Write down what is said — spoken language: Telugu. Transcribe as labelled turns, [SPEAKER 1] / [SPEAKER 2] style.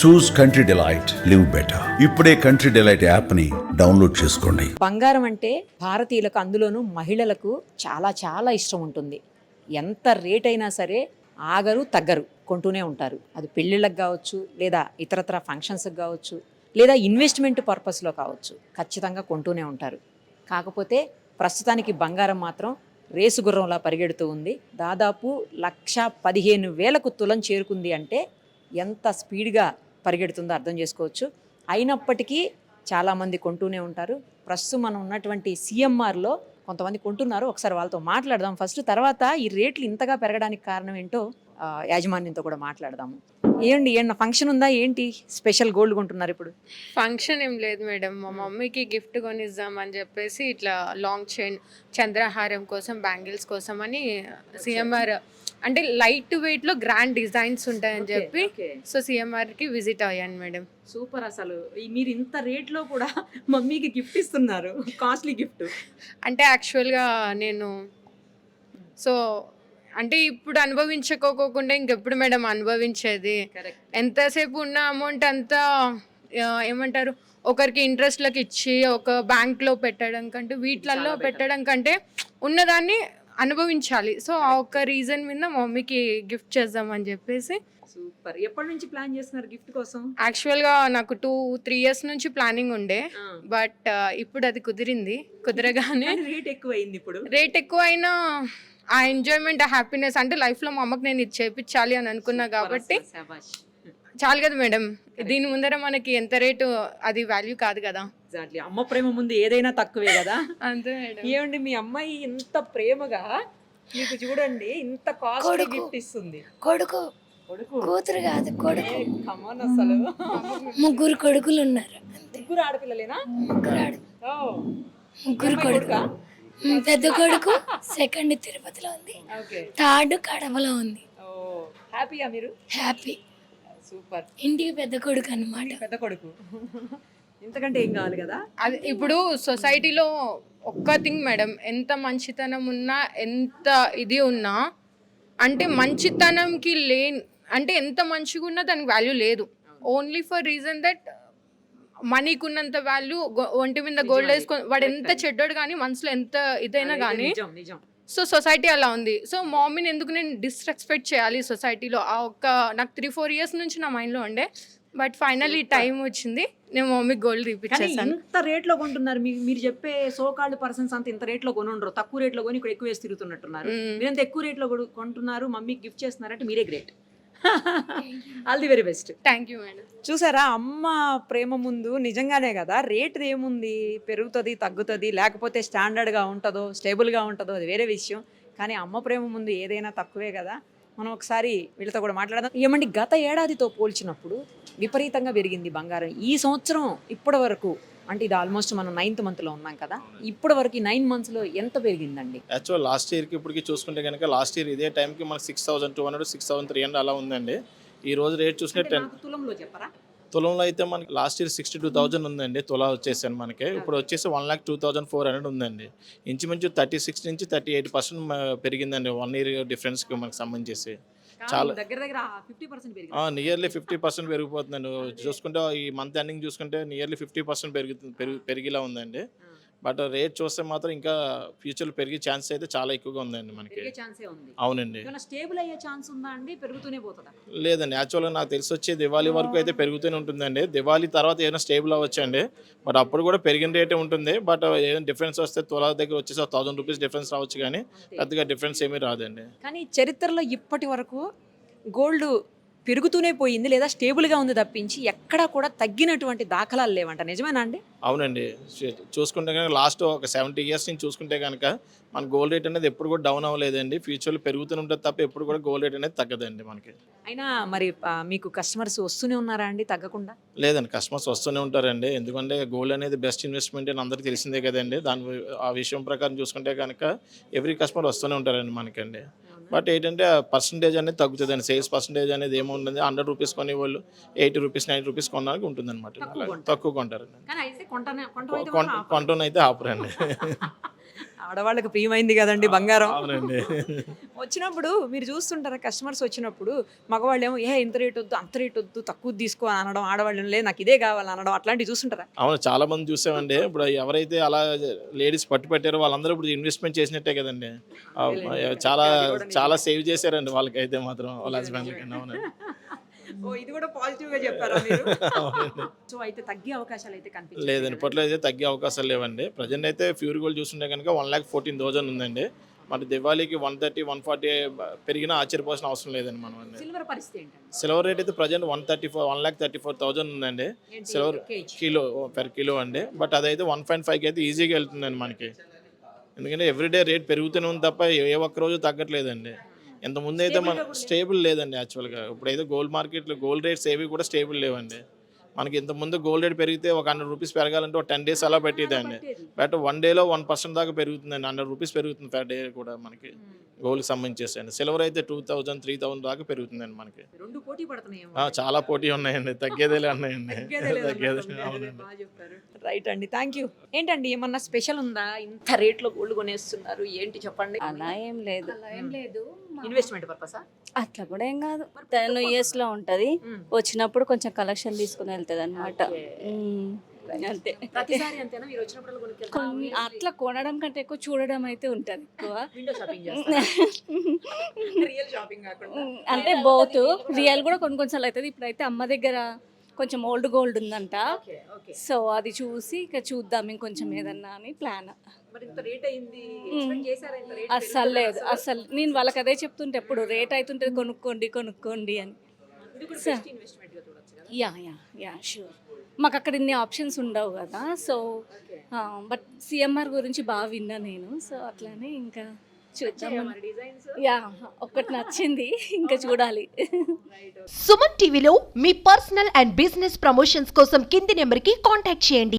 [SPEAKER 1] చూస్ కంట్రీ డిలైట్, లివ్ బెటర్. ఇప్పుడే కంట్రీ డిలైట్ యాప్ ని డౌన్లోడ్ చేసుకోండి.
[SPEAKER 2] బంగారం అంటే భారతీయులకు, అందులోనూ మహిళలకు చాలా చాలా ఇష్టం ఉంటుంది. ఎంత రేట్ అయినా సరే ఆగరు తగ్గరు, కొంటూనే ఉంటారు. అది పెళ్ళిళ్ళకి కావచ్చు, లేదా ఇతరత్ర ఫంక్షన్స్కి కావచ్చు, లేదా ఇన్వెస్ట్మెంట్ పర్పస్లో కావచ్చు, ఖచ్చితంగా కొంటూనే ఉంటారు. కాకపోతే ప్రస్తుతానికి బంగారం మాత్రం రేసు గుర్రంలా పరిగెడుతూ ఉంది. దాదాపు 1,15,000కు తులం చేరుకుంది అంటే ఎంత స్పీడ్గా పరిగెడుతుందో అర్థం చేసుకోవచ్చు. అయినప్పటికీ చాలామంది కొంటూనే ఉంటారు. ప్రస్తుతం మనం ఉన్నటువంటి సిఎంఆర్లో కొంతమంది కొంటున్నారు. ఒకసారి వాళ్ళతో మాట్లాడదాం ఫస్ట్, తర్వాత ఈ రేట్లు ఇంతగా పెరగడానికి కారణం ఏంటో యాజమాన్యంతో కూడా మాట్లాడదాము. ఏమన్నా ఫంక్షన్ ఉందా ఏంటి? స్పెషల్ గోల్డ్ కొంటున్నారు ఇప్పుడు?
[SPEAKER 3] ఫంక్షన్ ఏం లేదు మేడం, మా మమ్మీకి గిఫ్ట్ కొనిద్దాం అని చెప్పేసి ఇట్లా లాంగ్ చైన్ చంద్రహారం కోసం, బ్యాంగిల్స్ కోసం అని సిఎంఆర్ అంటే లైట్ వెయిట్ లో గ్రాండ్ డిజైన్స్ ఉంటాయని చెప్పి సో సిఎంఆర్ కి విజిట్ అయ్యాను మేడం.
[SPEAKER 2] సూపర్. అసలు మీరు ఇంత రేట్లో కూడా మమ్మీకి గిఫ్ట్ ఇస్తున్నారు, కాస్ట్లీ గిఫ్ట్.
[SPEAKER 3] అంటే యాక్చువల్గా నేను సో అంటే ఇప్పుడు అనుభవించుకోకుండా ఇంకెప్పుడు మేడం అనుభవించేది? ఎంతసేపు ఉన్న అమౌంట్ అంతా ఏమంటారు, ఒకరికి ఇంట్రెస్ట్లకు ఇచ్చి ఒక బ్యాంక్లో పెట్టడం కంటే, వీటిలలో పెట్టడం కంటే ఉన్నదాన్ని అనుభవించాలి. సో ఆ ఒక్క రీజన్ మీద మమ్మీకి గిఫ్ట్ చేద్దామని చెప్పేసి.
[SPEAKER 2] సూపర్. ఎప్పటి నుంచి ప్లాన్ చేస్తున్నారు గిఫ్ట్ కోసం?
[SPEAKER 3] యాక్చువల్గా నాకు 2-3 ఇయర్స్ నుంచి ప్లానింగ్ ఉండే, బట్ ఇప్పుడు అది కుదిరింది. కుదరగానే
[SPEAKER 2] రేట్ ఎక్కువైంది. ఇప్పుడు
[SPEAKER 3] రేట్ ఎక్కువ అయినా ఆ ఎంజాయ్మెంట్, ఆ హ్యాపీనెస్ అంటే లైఫ్లో మా అమ్మకి నేను ఇది చేయించాలి అని అనుకున్నా కాబట్టి చాలు కదా మేడం. దీని ముందర మనకి ఎంత రేటు అది వాల్యూ కాదు కదా.
[SPEAKER 2] ఎగ్జాక్ట్లీ. అమ్మ ప్రేమ ముందు ఏదైనా తక్కువే కదా.
[SPEAKER 3] అంతే మేడం.
[SPEAKER 2] ఏమండి మీ అమ్మాయి ఇంత ప్రేమగా మీకు చూడండి ఇంత కాస్ట్లీ గిఫ్ట్ ఇస్తుంది.
[SPEAKER 4] కొడుకు
[SPEAKER 2] కొడుకు,
[SPEAKER 4] కూతురు కాదు, కొడుకు.
[SPEAKER 2] కమాన్. అసలు
[SPEAKER 4] ముగ్గురు కొడుకులు ఉన్నారు.
[SPEAKER 2] ముగ్గురు ఆడపిల్లలేనా?
[SPEAKER 4] ముగ్గురు కొడుకు. పెద్ద కొడుకు సెకండ్ తిరుపతిలో ఉంది, థర్డ్ కడపలో ఉంది.
[SPEAKER 2] హ్యాపీయా మీరు?
[SPEAKER 4] హ్యాపీ.
[SPEAKER 2] సూపర్.
[SPEAKER 4] ఇంటికి పెద్ద కొడుకు అన్నమాట.
[SPEAKER 2] పెద్ద కొడుకు. ఇంతకంటే ఏం కావాలి కదా.
[SPEAKER 3] అది ఇప్పుడు సొసైటీలో ఒక్క థింగ్ మేడం, ఎంత మంచితనం ఉన్నా, ఎంత ఇది ఉన్నా, అంటే మంచితనంకి అంటే ఎంత మంచిగా ఉన్నా దానికి వాల్యూ లేదు. ఓన్లీ ఫర్ రీజన్ దట్ మనీకి ఉన్నంత వాల్యూ ఒంటి మీద గోల్డ్ వేసుకొని వాడు ఎంత చెడ్డాడు కానీ మనసులో ఎంత ఇదైనా కానీ. సో సొసైటీ అలా ఉంది. సో మమ్మీని ఎందుకు నేను డిస్రెస్పెక్ట్ చేయాలి సొసైటీలో? ఆ ఒక్క నాకు 3-4 ఇయర్స్ నుంచి నా మైండ్లో ఉండే, బట్ ఫైనల్లీ టైం వచ్చింది, నేను మమ్మీకి గోల్డ్ తీపిచ్చేసాను.
[SPEAKER 2] ఇంత రేట్లో కొంటున్నారు మీరు చెప్పే సోకాల్డ్ పర్సన్స్ అంతా ఇంత రేట్లో కొనుండరు. తక్కువ రేట్లో కొని ఇక్కడ ఎక్కువ వేసి తిరుగుతున్నట్టున్నారు. మీరంత ఎక్కువ రేట్లో కొంటున్నారు, మమ్మీకి గిఫ్ట్ చేస్తున్నారంటే మీరే great. All the very best.
[SPEAKER 3] Thank you madam.
[SPEAKER 2] చూసారా, అమ్మ ప్రేమ ముందు నిజంగానే కదా రేట్ ఏముంది, పెరుగుతుంది తగ్గుతుంది, లేకపోతే స్టాండర్డ్గా ఉంటుందో స్టేబుల్గా ఉంటుందో అది వేరే విషయం. కానీ అమ్మ ప్రేమ ముందు ఏదైనా తక్కువే కదా. మనం ఒకసారి వీళ్ళతో కూడా మాట్లాడదాం. ఏమండి, గత ఏడాదితో పోల్చినప్పుడు విపరీతంగా పెరిగింది బంగారం. ఈ సంవత్సరం ఇప్పటి వరకు, అంటే ఇది ఆల్మోస్ట్ మనం 9th మంత్లో ఉన్నాం కదా, ఇప్పటి వరకు 9 monthsలో ఎంత పెరిగిందండి?
[SPEAKER 5] యాక్చువల్ లాస్ట్ ఇయర్కి ఇప్పటికి చూసుకుంటే కనుక, లాస్ట్ ఇయర్ ఇదే టైంకి మనకి 6,200 6,300 అలా ఉందండి. ఈ రోజు రేట్ చూసుకుంటే 10
[SPEAKER 2] తులంలో చెప్పరా?
[SPEAKER 5] తులంలో అయితే మనకి లాస్ట్ ఇయర్ 62,000 ఉందండి తులా వచ్చేసాను మనకి. ఇప్పుడు వచ్చేసి 1,02,400 ఉందండి. ఇంచుమించు 36 నుంచి 38% పెరిగిందండి 1 year డిఫరెన్స్కి మనకు సంబంధించి. చాలా
[SPEAKER 2] దగ్గర దగ్గర 50% పెరిగింది.
[SPEAKER 5] నియర్లీ 50% పెరిగిపోతుందండి. చూసుకుంటే ఈ మంత్ ఎండింగ్ చూసుకుంటే నియర్లీ 50% పెరిగిలా ఉందండి. బట్ రేట్ చూస్తే మాత్రం ఇంకా ఫ్యూచర్లో పెరిగే ఛాన్స్ అయితే చాలా ఎక్కువగా ఉందండి మనకి. అవునండి.
[SPEAKER 2] స్టేబుల్ అయ్యే ఛాన్స్ ఉందా అండి? పెరుగుతూనే పోతుందా?
[SPEAKER 5] లేదండి, యాక్చువల్గా నాకు తెలిసి వచ్చే దివాళీ వరకు అయితే పెరుగుతూనే ఉంటుందండి. దివాళీ తర్వాత ఏదైనా స్టేబుల్ అవ్వచ్చండి, బట్ అప్పుడు కూడా పెరిగిన రేటే ఉంటుంది. బట్ ఏదైనా డిఫరెన్స్ వస్తే తులా దగ్గర వచ్చేసి 1,000 రూపీస్ డిఫరెన్స్ రావచ్చు, కానీ పెద్దగా డిఫరెన్స్ ఏమీ రాదండి.
[SPEAKER 2] కానీ చరిత్రలో ఇప్పటి వరకు గోల్డ్ పెరుగుతూనే పోయింది, లేదా స్టేబుల్గా ఉంది తప్పించి ఎక్కడా కూడా తగ్గినటువంటి దాఖలాలు లేవంట. నిజమేనా అండి?
[SPEAKER 5] అవునండి. చూసుకుంటే కనుక లాస్ట్ ఒక 70 years నుంచి చూసుకుంటే కనుక మన గోల్డ్ రేట్ అనేది ఎప్పుడు కూడా డౌన్ అవ్వలేదండి. ఫ్యూచర్లో పెరుగుతూనే ఉంటుంది తప్ప ఎప్పుడు కూడా గోల్డ్ రేట్ అనేది తగ్గదండి మనకి.
[SPEAKER 2] అయినా మరి మీకు కస్టమర్స్ వస్తూనే ఉన్నారా అండి తగ్గకుండా?
[SPEAKER 5] లేదండి, కస్టమర్స్ వస్తూనే ఉంటారండి. ఎందుకంటే గోల్డ్ అనేది బెస్ట్ ఇన్వెస్ట్మెంట్ అని అందరికీ తెలిసిందే కదండి. ఆ విషయం ప్రకారం చూసుకుంటే కనుక ఎవ్రీ కస్టమర్ వస్తూనే ఉంటారండి మనకండి. బట్ ఏంటంటే పర్సంటేజ్ అనేది తగ్గుతుందండి. సేల్స్ పర్సంటేజ్ అనేది ఏముంటుంది, 100 రూపీస్ కొని వాళ్ళు 80 రూపీస్ 90 రూపీస్ కొనడానికి ఉంటుంది అనమాట. తక్కువ కొంటారండి. కొంటూనైతే ఆపరండి.
[SPEAKER 2] ఆడవాళ్ళకి ప్రియమైంది కదండి బంగారం.
[SPEAKER 5] అవునండి.
[SPEAKER 2] వచ్చినప్పుడు మీరు చూస్తుంటారా కస్టమర్స్ వచ్చినప్పుడు మగవాళ్ళు ఏమో ఇంత రేట్ వద్దు అంత రేట్ వద్దు తక్కువ తీసుకో అని అనడం, ఆడవాళ్ళు లేదు నాకు ఇదే కావాలి అనడం, అట్లాంటివి చూస్తుంటారా?
[SPEAKER 5] అవును, చాలా మంది చూసామండి. ఇప్పుడు ఎవరైతే అలా లేడీస్ పట్టారో వాళ్ళందరూ ఇప్పుడు ఇన్వెస్ట్మెంట్ చేసినట్టే కదండి. చాలా చాలా సేవ్ చేశారండి వాళ్ళకైతే మాత్రం వాళ్ళ హస్బెండ్లకి. అవునండి.
[SPEAKER 2] ఇది కూడా పాజిటివ్ గా చెప్పారా మీరు?
[SPEAKER 5] అవునండి.
[SPEAKER 2] సో అయితే తగ్గే అవకాశాలు అయితే కనిపించలేదు.
[SPEAKER 5] లేదండి, ఇప్పట్లో అయితే తగ్గే అవకాశాలు లేవండి. ప్రజెంట్ అయితే ప్యూర్ గోల్డ్ చూస్తుంటే కనుక 1,14,000 ఉందండి. మన దివాళీకి 130, 140 పెరిగినా ఆశ్చర్యపోవాల్సిన అవసరం లేదండి మనం.
[SPEAKER 2] సిల్వర్ పరిస్థితి ఏంటండి?
[SPEAKER 5] సిల్వర్ రేట్ అయితే ప్రజెంట్ 1,34,000 ఉందండి. సిల్వర్ కిలో పెర్ కిలో అండి. బట్ అదైతే 1.5కి అయితే ఈజీగా వెళ్తుందండి మనకి. ఎందుకంటే ఎవ్రీడే రేట్ పెరుగుతూనే ఉంది తప్ప ఏ ఒక్క రోజు తగ్గట్లేదండి. ఇంతకుముందు అయితే మన స్టేబుల్ లేదండి యాక్చువల్గా. ఇప్పుడైతే గోల్డ్ మార్కెట్లో గోల్డ్ రేట్స్ ఏవి కూడా స్టేబుల్ లేవండి. మనకి ఇంతకుముందు గోల్డ్ రేట్ పెరిగితే ఒక 100 రూపీస్ పెరగాలంటే ఒక 10 days అలా పెట్టేదండి. బట్ 1 dayలో 1% దాకా పెరుగుతుందండి. 100 రూపీస్ పెరుగుతుంది పర్ డే కూడా మనకి గోల్డ్కి సంబంధించేసండి. సిల్వర్ అయితే 2,000, 3,000 దాకా పెరుగుతుందండి మనకి.
[SPEAKER 2] రెండు పోటీ పడుతున్నాయేమో.
[SPEAKER 5] చాలా పోటీ ఉన్నాయండి, తగ్గేదేలే ఉన్నాయండి. అవునండి.
[SPEAKER 2] రైట్ అండి, థ్యాంక్ యూ. ఏంటండి ఏమన్నా స్పెషల్ ఉందా? ఇంత రేట్లో గోల్డ్ కొనేస్తున్నారు ఏంటి చెప్పండి.
[SPEAKER 6] అలా ఏం లేదు.
[SPEAKER 2] ఇన్వెస్ట్మెంట్ పర్పసా?
[SPEAKER 6] అట్లా కూడా ఏం కాదు. 10 years లో ఉంటది. వచ్చినప్పుడు కొంచెం కలెక్షన్ తీసుకుని వెళ్తుంది అనమాట. అంతే.
[SPEAKER 2] ప్రతిసారి అంతేనా మీరు వచ్చినప్పుడు కొనుక్కెళ్తారా?
[SPEAKER 6] అట్లా కొనడం కంటే ఎక్కువ చూడడం అయితే ఉంటది ఎక్కువ.
[SPEAKER 2] విండో షాపింగ్ చేస్తారా? రియల్ షాపింగ్ కాకుండా.
[SPEAKER 6] అంటే బోత్ రియల్ కూడా కొన్నిసార్లు అవుతుంది. ఇప్పుడైతే అమ్మ దగ్గర కొంచెం ఓల్డ్ గోల్డ్ ఉందంట. సో అది చూసి ఇక చూద్దాం ఇంకొంచెం ఏదన్నా అని ప్లాన్.
[SPEAKER 2] మరి ఇంత రేట్ అయింది ఎక్స్పెక్ట్ చేశారా? ఇంత రేట్
[SPEAKER 6] అస్సలు లేదు. అసలు నేను వాళ్ళకి అదే చెప్తుంటే ఎప్పుడు రేట్ అవుతుంటుంది కొనుక్కోండి అని.
[SPEAKER 2] ఇది కూడా బెస్ట్ ఇన్వెస్ట్మెంట్ గా చూడొచ్చు కదా.
[SPEAKER 6] Yeah sure. మాకు అక్కడ ఇన్ని ఆప్షన్స్ ఉండవు కదా. సో బట్ సిఎంఆర్ గురించి బాగా విన్నా నేను. సో అట్లానే ఇంకా చూద్దాం.
[SPEAKER 2] మరి డిజైన్స్
[SPEAKER 6] యా ఒకటి నచ్చింది, ఇంకా చూడాలి.
[SPEAKER 7] సుమన్ టీవీలో మీ పర్సనల్ అండ్ బిజినెస్ ప్రమోషన్స్ కోసం కింది నెంబర్కి కాంటాక్ట్ చేయండి.